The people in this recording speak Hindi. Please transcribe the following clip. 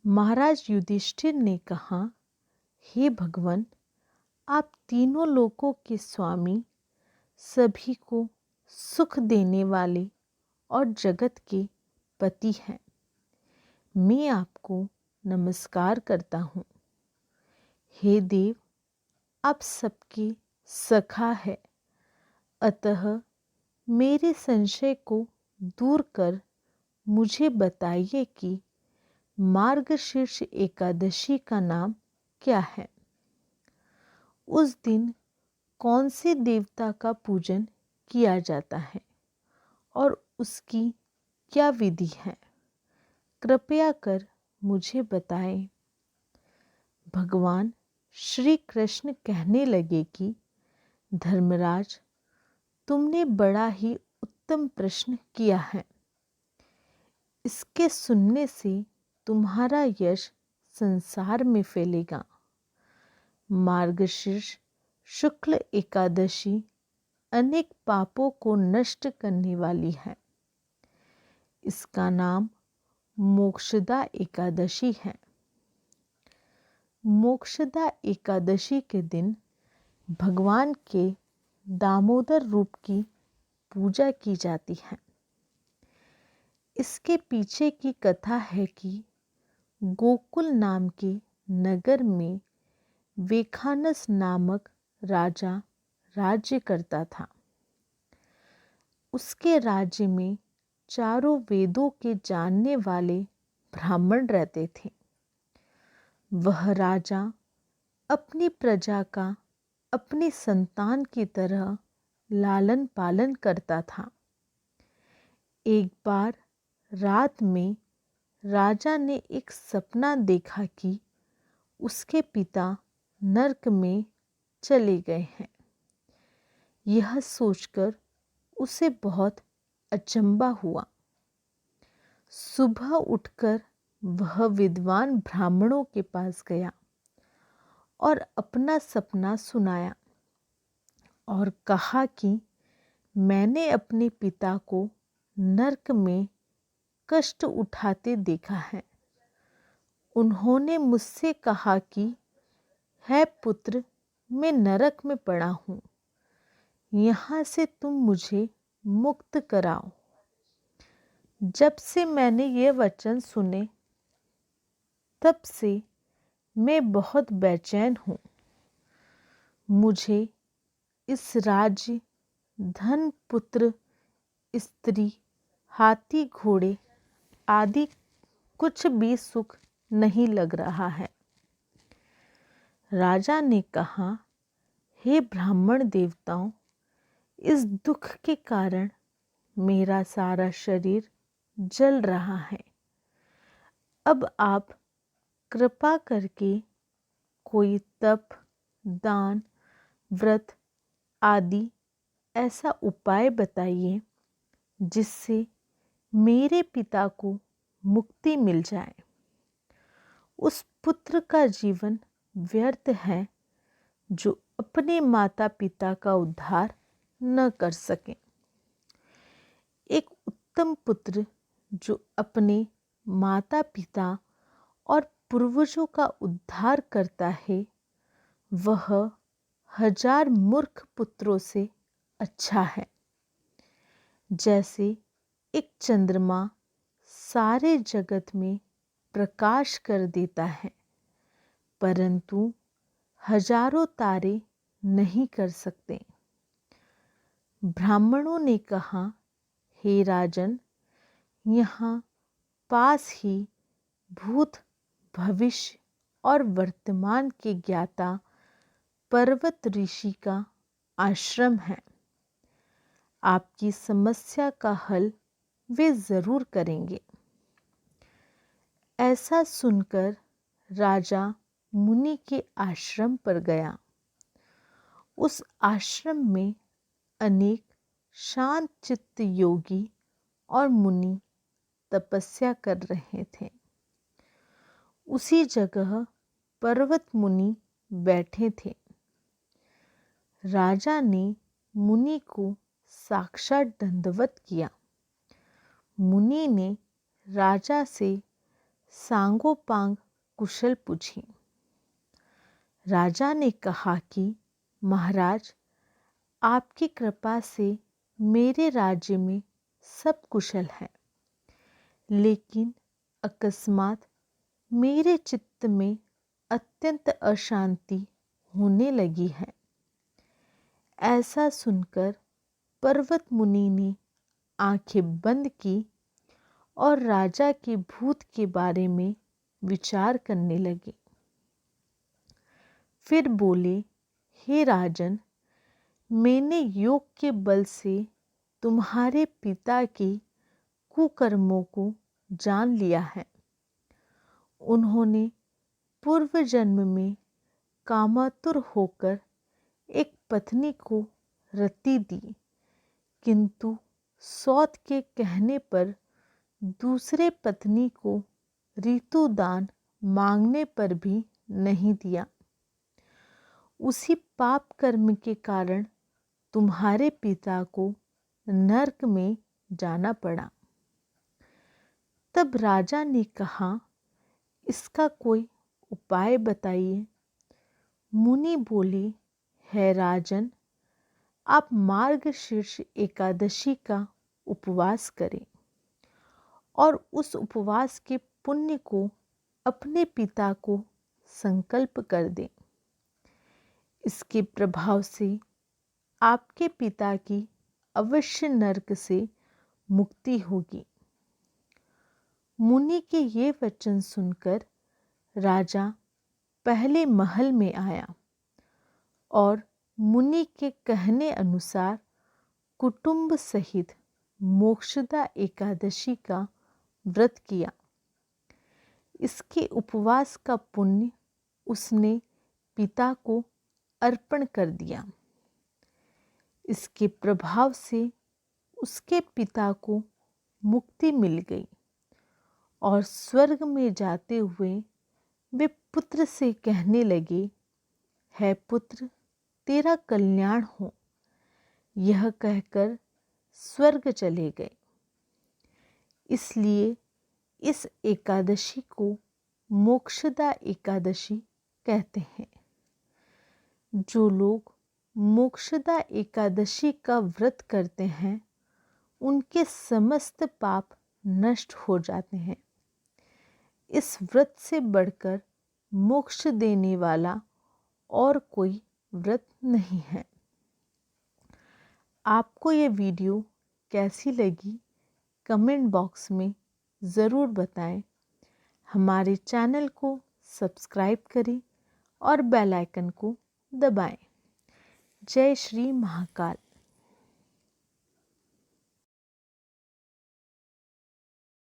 महाराज युधिष्ठिर ने कहा, हे भगवान, आप तीनों लोकों के स्वामी, सभी को सुख देने वाले और जगत के पति हैं। मैं आपको नमस्कार करता हूँ। हे देव, आप सबके सखा है, अतः मेरे संशय को दूर कर मुझे बताइए कि मार्गशीर्ष एकादशी का नाम क्या है। उस दिन कौन से देवता का पूजन किया जाता है और उसकी क्या विधि है, कृपया कर मुझे बताएं। भगवान श्री कृष्ण कहने लगे कि धर्मराज, तुमने बड़ा ही उत्तम प्रश्न किया है। इसके सुनने से तुम्हारा यश संसार में फैलेगा। मार्गशीर्ष शुक्ल एकादशी अनेक पापों को नष्ट करने वाली है। इसका नाम मोक्षदा एकादशी है। मोक्षदा एकादशी के दिन भगवान के दामोदर रूप की पूजा की जाती है। इसके पीछे की कथा है कि गोकुल नाम के नगर में वेखानस नामक राजा राज्य करता था। उसके राज्य में चारों वेदों के जानने वाले ब्राह्मण रहते थे। वह राजा अपनी प्रजा का अपनी संतान की तरह लालन पालन करता था। एक बार रात में राजा ने एक सपना देखा कि उसके पिता नरक में चले गए हैं। यह सोचकर उसे बहुत अचंभा हुआ। सुबह उठकर वह विद्वान ब्राह्मणों के पास गया और अपना सपना सुनाया और कहा कि मैंने अपने पिता को नरक में कष्ट उठाते देखा है। उन्होंने मुझसे कहा कि है पुत्र, मैं नरक में पड़ा हूँ, यहाँ से तुम मुझे मुक्त कराओ। जब से मैंने ये वचन सुने तब से मैं बहुत बेचैन हूँ। मुझे इस राज्य, धन, पुत्र, स्त्री, हाथी, घोड़े आदि कुछ भी सुख नहीं लग रहा है। राजा ने कहा, हे ब्राह्मण देवताओं, इस दुख के कारण मेरा सारा शरीर जल रहा है। अब आप कृपा करके कोई तप, दान, व्रत आदि ऐसा उपाय बताइए जिससे मेरे पिता को मुक्ति मिल जाए। उस पुत्र का जीवन व्यर्थ है जो अपने माता पिता का उद्धार न कर सके। एक उत्तम पुत्र जो अपने माता पिता और पूर्वजों का उद्धार करता है, वह 1000 मूर्ख पुत्रों से अच्छा है। जैसे एक चंद्रमा सारे जगत में प्रकाश कर देता है, परंतु हजारों तारे नहीं कर सकते। ब्राह्मणों ने कहा, हे राजन, यहाँ पास ही भूत, भविष्य और वर्तमान के ज्ञाता पर्वत ऋषि का आश्रम है। आपकी समस्या का हल वे जरूर करेंगे। ऐसा सुनकर राजा मुनि के आश्रम पर गया। उस आश्रम में अनेक शांत चित्त योगी और मुनि तपस्या कर रहे थे। उसी जगह पर्वत मुनि बैठे थे। राजा ने मुनि को साक्षात दंडवत किया। मुनि ने राजा से सांगोपांग कुशल पूछी। राजा ने कहा कि महाराज, आपकी कृपा से मेरे राज्य में सब कुशल है, लेकिन अकस्मात मेरे चित्त में अत्यंत अशांति होने लगी है। ऐसा सुनकर पर्वत मुनि ने आंखें बंद की और राजा के भूत के बारे में विचार करने लगे। फिर बोले, हे राजन, मैंने योग के बल से तुम्हारे पिता के कुकर्मों को जान लिया है। उन्होंने पूर्व जन्म में कामातुर होकर एक पत्नी को रति दी, किंतु सौत के कहने पर दूसरे पत्नी को ऋतुदान मांगने पर भी नहीं दिया। उसी पाप कर्म के कारण तुम्हारे पिता को नरक में जाना पड़ा। तब राजा ने कहा, इसका कोई उपाय बताइए। मुनि बोले, है राजन, आप मार्गशीर्ष एकादशी का उपवास करें और उस उपवास के पुण्य को अपने पिता को संकल्प कर दें। इसके प्रभाव से आपके पिता की अवश्य नरक से मुक्ति होगी। मुनि के ये वचन सुनकर राजा पहले महल में आया और मुनि के कहने अनुसार कुटुंब सहित मोक्षदा एकादशी का व्रत किया। इसके उपवास का पुण्य उसने पिता को अर्पण कर दिया। इसके प्रभाव से उसके पिता को मुक्ति मिल गई और स्वर्ग में जाते हुए वे पुत्र से कहने लगे, है पुत्र, तेरा कल्याण हो। यह कहकर स्वर्ग चले गए। इसलिए इस एकादशी को मोक्षदा एकादशी कहते हैं। जो लोग मोक्षदा एकादशी का व्रत करते हैं, उनके समस्त पाप नष्ट हो जाते हैं। इस व्रत से बढ़कर मोक्ष देने वाला और कोई व्रत नहीं है। आपको ये वीडियो कैसी लगी, कमेंट बॉक्स में ज़रूर बताएं। हमारे चैनल को सब्सक्राइब करें और बेल आइकन को दबाएं। जय श्री महाकाल।